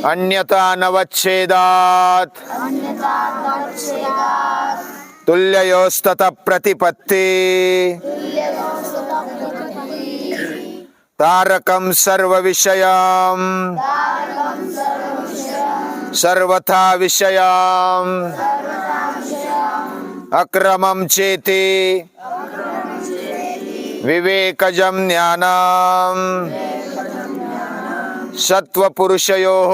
अन्यथा नवच्छेदात् तुल्ययोस्ततः प्रतिपत्ति तारकं सर्वविषयां सर्वथा विषयां अक्रमं चेति विवेकजं ज्ञानं सत्वपुरुषयोः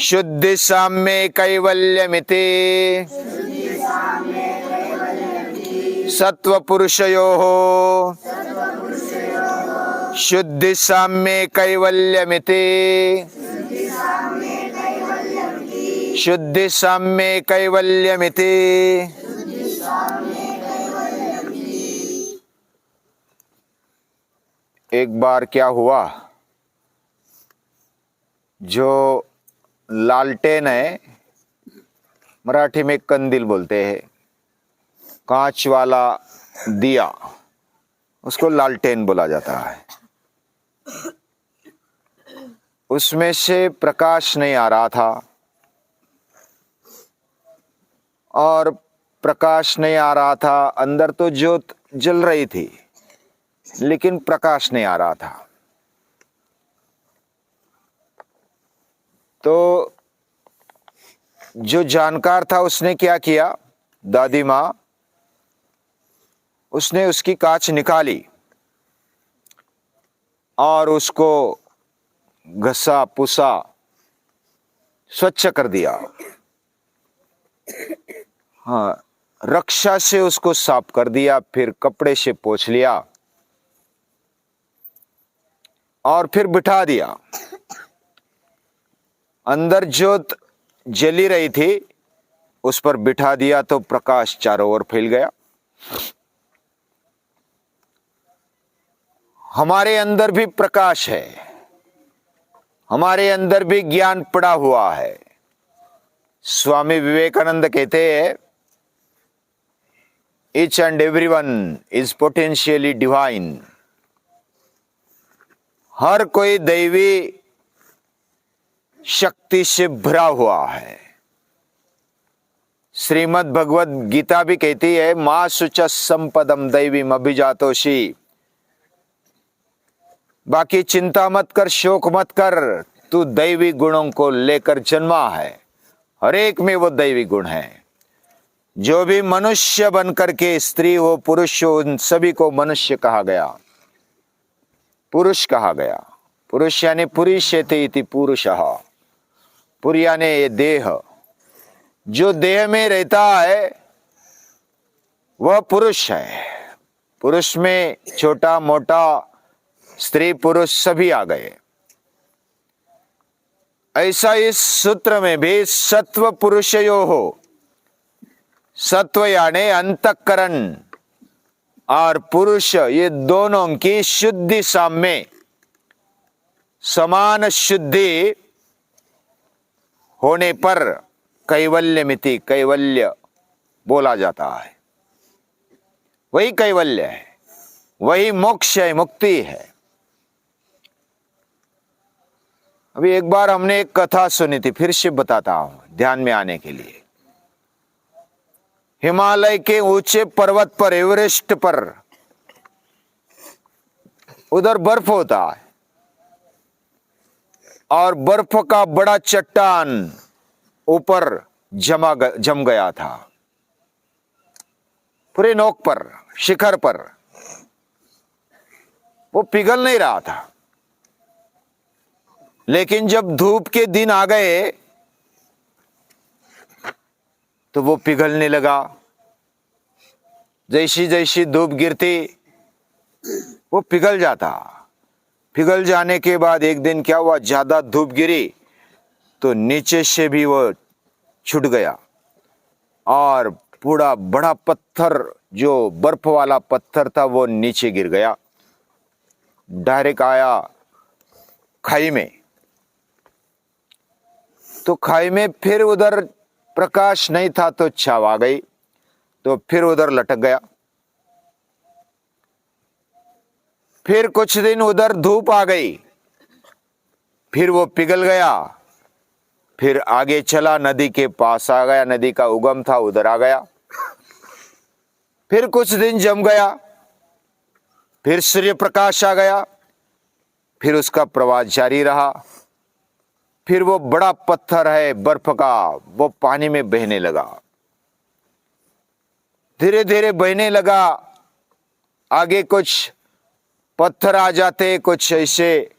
शुद्धि साम्ये कैवल्यमिति सत्वपुरुषयोः शुद्धि साम्ये कैवल्यमिति शुद्धि साम्ये कैवल्यमिति। एक बार क्या हुआ, जो लालटेन है, मराठी में कंदील बोलते हैं, कांच वाला दिया, उसको लालटेन बोला जाता है। उसमें से प्रकाश नहीं आ रहा था और प्रकाश नहीं आ रहा था, अंदर तो ज्योत जल रही थी लेकिन प्रकाश नहीं आ रहा था। तो जो जानकार था उसने क्या किया, दादी माँ, उसने उसकी कांच निकाली और उसको घसा पुसा स्वच्छ कर दिया। हाँ, रक्षा से उसको साफ कर दिया, फिर कपड़े से पोंछ लिया और फिर बिठा दिया। अंदर ज्योत जली रही थी, उस पर बिठा दिया तो प्रकाश चारों ओर फैल गया। हमारे अंदर भी प्रकाश है, हमारे अंदर भी ज्ञान पड़ा हुआ है। स्वामी विवेकानंद कहते हैं, each and everyone is potentially divine. हर कोई दैवी शक्ति से भरा हुआ है। श्रीमद् भगवद गीता भी कहती है, मां शुच संपदम दैवीम अभिजातोषि। बाकी चिंता मत कर, शोक मत कर, तू दैवी गुणों को लेकर जन्मा है। हर एक में वो दैवी गुण है। जो भी मनुष्य बनकर के, स्त्री हो पुरुष हो, उन सभी को मनुष्य कहा गया, पुरुष कहा गया। पुरुष यानी पुरीष्यते इति पुरुषः। पुर यानी ये देह, जो देह में रहता है वह पुरुष है। पुरुष में छोटा मोटा, स्त्री पुरुष सभी आ गए। ऐसा इस सूत्र में भी सत्व पुरुषयो हो, सत्व यानी अंतःकरण और पुरुष, ये दोनों की शुद्धि साम्य, समान शुद्धि होने पर कैवल्यमिति, कैवल्य बोला जाता है। वही कैवल्य है, वही मोक्ष है, मुक्ति है। अभी एक बार हमने एक कथा सुनी थी, फिर से बताता हूं ध्यान में आने के लिए। हिमालय के ऊंचे पर्वत पर, एवरेस्ट पर, उधर बर्फ होता है और बर्फ का बड़ा चट्टान ऊपर जम गया था, पूरे नोक पर, शिखर पर। वो पिघल नहीं रहा था, लेकिन जब धूप के दिन आ गए तो वो पिघलने लगा। जैसी जैसी धूप गिरती वो पिघल जाता। पिघल जाने के बाद एक दिन क्या हुआ, ज्यादा धूप गिरी तो नीचे से भी वो छूट गया और पूरा बड़ा पत्थर, जो बर्फ वाला पत्थर था, वो नीचे गिर गया, डायरेक्ट आया खाई में। तो खाई में फिर उधर प्रकाश नहीं था तो छाव आ गई, तो फिर उधर लटक गया। फिर कुछ दिन उधर धूप आ गई फिर वो पिघल गया, फिर आगे चला, नदी के पास आ गया, नदी का उगम था उधर आ गया। फिर कुछ दिन जम गया, फिर सूर्य प्रकाश आ गया, फिर उसका प्रवाह जारी रहा। फिर वो बड़ा पत्थर है बर्फ का, वो पानी में बहने लगा, धीरे धीरे बहने लगा। आगे कुछ पत्थर आ जाते, कुछ ऐसे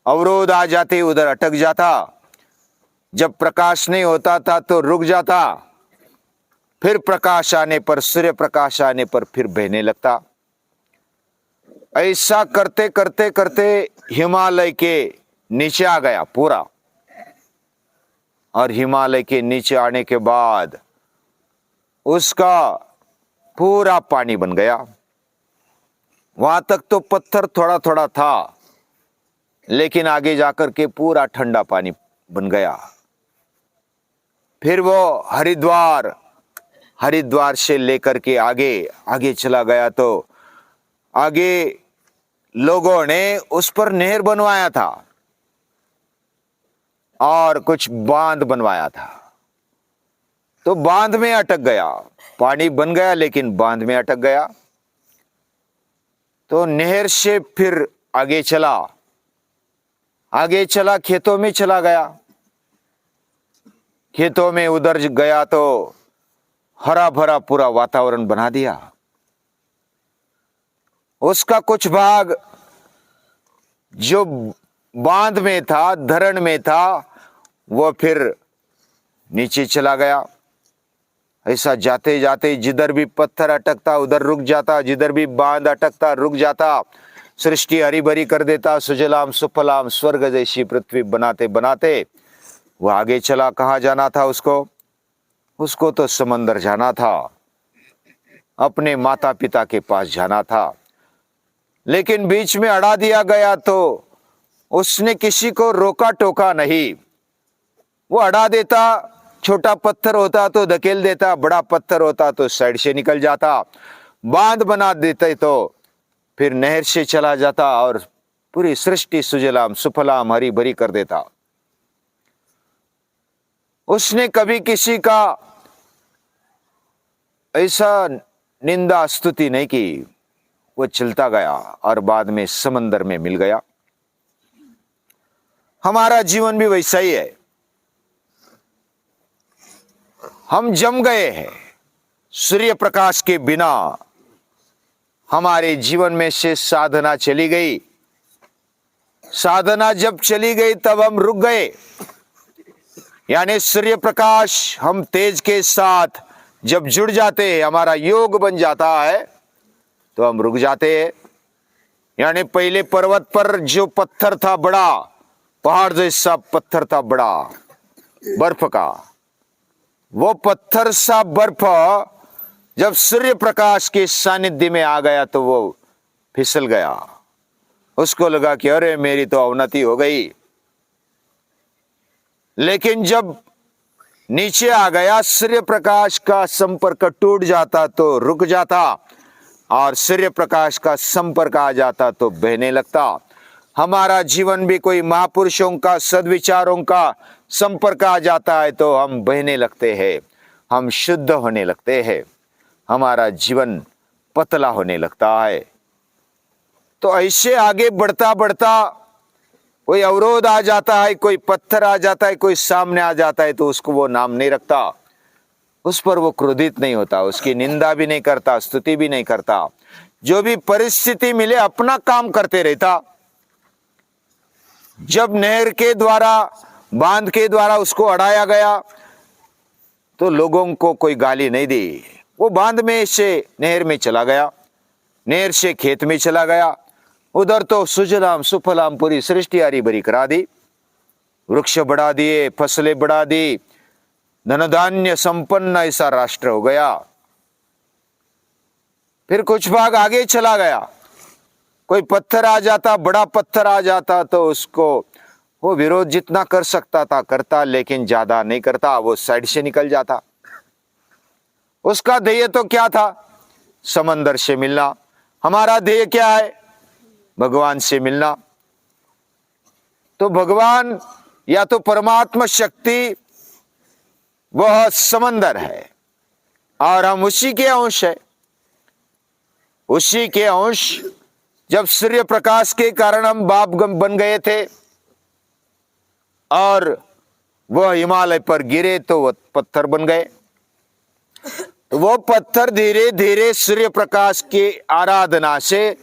अवरोध आ जाते, उधर अटक जाता। जब प्रकाश नहीं होता था तो रुक जाता, फिर प्रकाश आने पर, सूर्य प्रकाश आने पर फिर बहने लगता। ऐसा करते करते करते हिमालय के नीचे आ गया पूरा। और हिमालय के नीचे आने के बाद उसका पूरा पानी बन गया। वहां तक तो पत्थर थोड़ा थोड़ा था, लेकिन आगे जाकर के पूरा ठंडा पानी बन गया। फिर वो हरिद्वार से लेकर के आगे आगे चला गया, तो आगे लोगों ने उस पर नहर बनवाया था और कुछ बांध बनवाया था। तो बांध में अटक गया, पानी बन गया लेकिन बांध में अटक गया। तो नहर से फिर आगे चला, खेतों में चला गया। खेतों में उधर गया तो हरा भरा पूरा वातावरण बना दिया। उसका कुछ भाग जो बांध में था, धरण में था, वो फिर नीचे चला गया। ऐसा जाते जाते जिधर भी पत्थर अटकता उधर रुक जाता, जिधर भी बांध अटकता रुक जाता। सृष्टि हरी भरी कर देता, सुजलाम सुफलाम स्वर्ग जैसी पृथ्वी बनाते बनाते वो आगे चला। कहाँ जाना था उसको तो समंदर जाना था, अपने माता पिता के पास जाना था। लेकिन बीच में अड़ा दिया गया तो उसने किसी को रोका टोका नहीं। वो अड़ा देता, छोटा पत्थर होता तो धकेल देता, बड़ा पत्थर होता तो साइड से निकल जाता। बांध बना देते तो फिर नहर से चला जाता और पूरी सृष्टि सुजलाम सुफलाम हरी भरी कर देता। उसने कभी किसी का ऐसा निंदा स्तुति नहीं की। वो चलता गया और बाद में समंदर में मिल गया। हमारा जीवन भी वैसा ही है। हम जम गए हैं सूर्य प्रकाश के बिना। हमारे जीवन में से साधना चली गई। साधना जब चली गई तब हम रुक गए। यानी सूर्य प्रकाश हम तेज के साथ जब जुड़ जाते हैं, हमारा योग बन जाता है, तो हम रुक जाते हैं। यानी पहले पर्वत पर जो पत्थर था, बड़ा पहाड़ जैसा पत्थर था, बड़ा बर्फ का, वो पत्थर सा बर्फ जब सूर्य प्रकाश के सानिध्य में आ गया तो वो फिसल गया। उसको लगा कि अरे मेरी तो अवनति हो गई। लेकिन जब नीचे आ गया, सूर्य प्रकाश का संपर्क टूट जाता तो रुक जाता, और सूर्य प्रकाश का संपर्क आ जाता तो बहने लगता। हमारा जीवन भी कोई महापुरुषों का, सद्विचारों का संपर्क आ जाता है तो हम बहने लगते हैं, हम शुद्ध होने लगते हैं, हमारा जीवन पतला होने लगता है। तो ऐसे आगे बढ़ता बढ़ता कोई अवरोध आ जाता है, कोई पत्थर आ जाता है, कोई सामने आ जाता है, तो उसको वो नाम नहीं रखता, उस पर वो क्रोधित नहीं होता, उसकी निंदा भी नहीं करता, स्तुति भी नहीं करता। जो भी परिस्थिति मिले अपना काम करते रहता। जब नहर के द्वारा, बांध के द्वारा उसको अड़ाया गया तो लोगों को कोई गाली नहीं दी। वो बांध में से नहर में चला गया, नहर से खेत में चला गया। उधर तो सुजलाम सुफलाम पूरी सृष्टि हरी भरी करा दी, वृक्ष बढ़ा दिए, फसलें बढ़ा दी, धन धान्य संपन्न ऐसा राष्ट्र हो गया। फिर कुछ भाग आगे चला गया, कोई पत्थर आ जाता, बड़ा पत्थर आ जाता तो उसको वो विरोध जितना कर सकता था करता, लेकिन ज्यादा नहीं करता, वो साइड से निकल जाता। उसका ध्येय तो क्या था? समंदर से मिलना। हमारा ध्येय क्या है? भगवान से मिलना। तो भगवान या तो परमात्मा शक्ति वह समंदर है और हम उसी के अंश है। उसी के अंश, जब सूर्य प्रकाश के कारण हम बाप बन गए थे और वह हिमालय पर गिरे तो वह पत्थर बन गए। तो वो पत्थर धीरे धीरे सूर्य प्रकाश की आराधना से,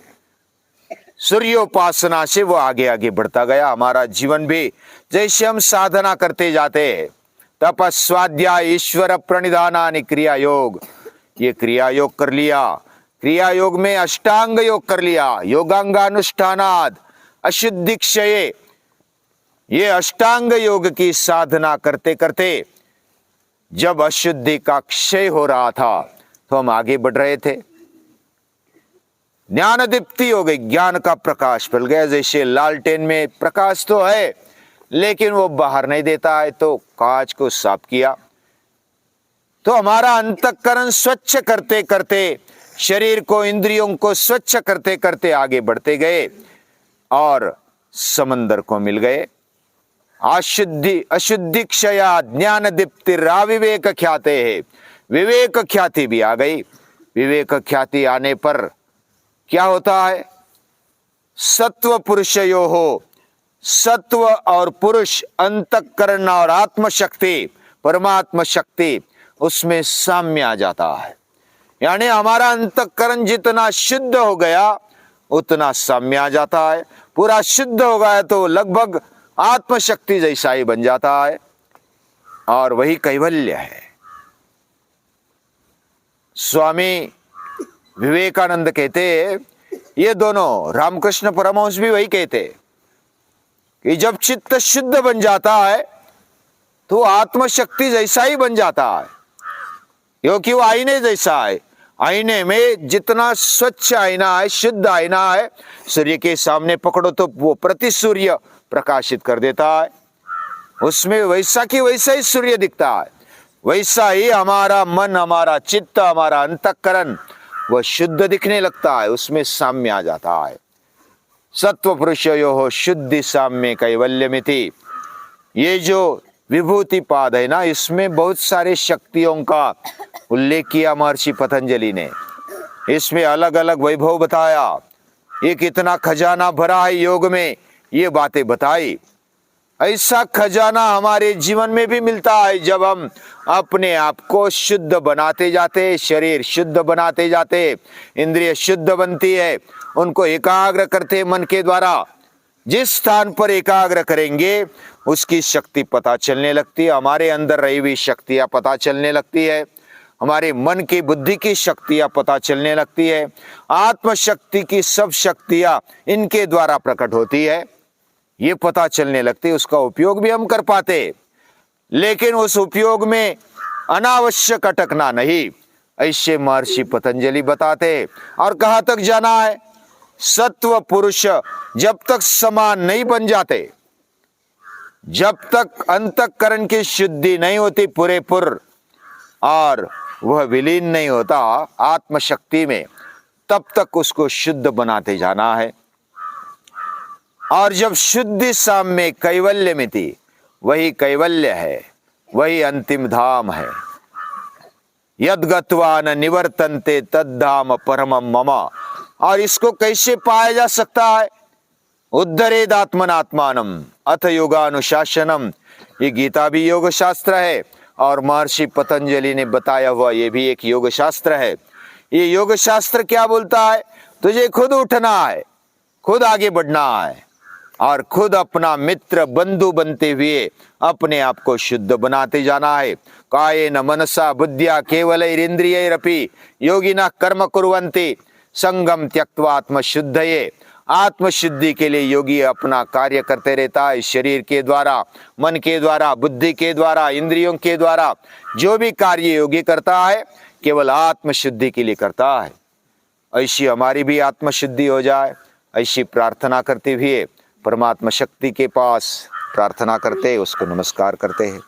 सूर्योपासना से वो आगे आगे बढ़ता गया। हमारा जीवन भी जैसे हम साधना करते जाते हैं, तप स्वाध्याय ईश्वर प्रणिधानानि क्रिया योग, ये क्रिया योग कर लिया, क्रिया योग में अष्टांग योग कर लिया, योगांगानुष्ठानाद अशुद्धि क्षये, ये अष्टांग योग की साधना करते करते जब अशुद्धि का क्षय हो रहा था तो हम आगे बढ़ रहे थे। ज्ञान दीप्ति हो गई, ज्ञान का प्रकाश फैल गया। जैसे लालटेन में प्रकाश तो है लेकिन वो बाहर नहीं देता है, तो कांच को साफ किया तो हमारा अंतःकरण स्वच्छ करते करते, शरीर को इंद्रियों को स्वच्छ करते करते आगे बढ़ते गए और समंदर को मिल गए। अशुद्धि क्षया ज्ञान दीप्ति राविवेक ख्याते है, विवेक ख्याति भी आ गई। विवेक ख्याति आने पर क्या होता है? सत्व पुरुषयो हो, सत्व और पुरुष, अंतःकरण और आत्मशक्ति, परमात्मा शक्ति, उसमें साम्य आ जाता है। यानी हमारा अंतःकरण जितना शुद्ध हो गया उतना साम्य आ जाता है। पूरा शुद्ध हो गया तो लगभग आत्मशक्ति जैसा ही बन जाता है और वही कैवल्य है। स्वामी विवेकानंद कहते हैं, ये दोनों रामकृष्ण परमहंस भी वही कहते हैं कि जब चित्त शुद्ध बन जाता है तो आत्मशक्ति जैसा ही बन जाता है, क्योंकि वो आईने जैसा है। आईने में जितना स्वच्छ आईना है, शुद्ध आईना है, सूर्य के सामने पकड़ो तो वो प्रति सूर्य प्रकाशित कर देता है, उसमें वैसा की वैसा ही सूर्य दिखता है। वैसा ही हमारा मन, हमारा चित्त, हमारा अंतःकरण वह शुद्ध दिखने लगता है, उसमें साम्य आ जाता है। सत्व पुरुषयोः शुद्धि साम्य कैवल्यमिति, ये जो विभूति पाद है ना, इसमें बहुत सारे शक्तियों का उल्लेख किया महर्षि पतंजलि ने। इसमें अलग अलग वैभव बताया, ये कितना खजाना भरा है योग में, ये बातें बताई। ऐसा खजाना हमारे जीवन में भी मिलता है जब हम अपने आप को शुद्ध बनाते जाते, शरीर शुद्ध बनाते जाते, इंद्रिय शुद्ध बनती है, उनको एकाग्र करते मन के द्वारा। जिस स्थान पर एकाग्र करेंगे उसकी शक्ति पता चलने लगती है, हमारे अंदर रही हुई शक्तियां पता चलने लगती है, हमारे मन की बुद्धि की शक्तियां पता चलने लगती है। आत्मशक्ति की सब शक्तियां इनके द्वारा प्रकट होती है, ये पता चलने लगती है। उसका उपयोग भी हम कर पाते, लेकिन उस उपयोग में अनावश्यक अटकना नहीं, ऐसे महर्षि पतंजलि बताते। और कहां तक जाना है? सत्व पुरुष जब तक समान नहीं बन जाते, जब तक अंतःकरण की शुद्धि नहीं होती पूरेपूर और वह विलीन नहीं होता आत्मशक्ति में, तब तक उसको शुद्ध बनाते जाना है। और जब शुद्धि साम्य कैवल्य में थी, वही कैवल्य है, वही अंतिम धाम है। यद गत्वा न निवर्तन्ते तद्धाम परमं मम। और इसको कैसे पाया जा सकता है? उद्धरेद आत्मनात्मानम अथ योगानुशासनम, ये गीता भी योग शास्त्र है और महर्षि पतंजलि ने बताया हुआ ये भी एक योग शास्त्र है। ये योग शास्त्र क्या बोलता है? तुझे खुद उठना है, खुद आगे बढ़ना है और खुद अपना मित्र बंधु बनते हुए अपने आप को शुद्ध बनाते जाना है। कायेन मनसा बुद्ध्या केवलैरिन्द्रियैरपि योगिनः कर्म कुर्वन्ति संगम त्यक्त्वा आत्मशुद्धये। आत्मशुद्धि के लिए योगी अपना कार्य करते रहता है, शरीर के द्वारा, मन के द्वारा, बुद्धि के द्वारा, इंद्रियों के द्वारा। जो भी कार्य योगी करता है केवल आत्मशुद्धि के लिए करता है। ऐसी हमारी भी आत्मशुद्धि हो जाए, ऐसी प्रार्थना करते हुए परमात्मा शक्ति के पास प्रार्थना करते, उसको नमस्कार करते हैं।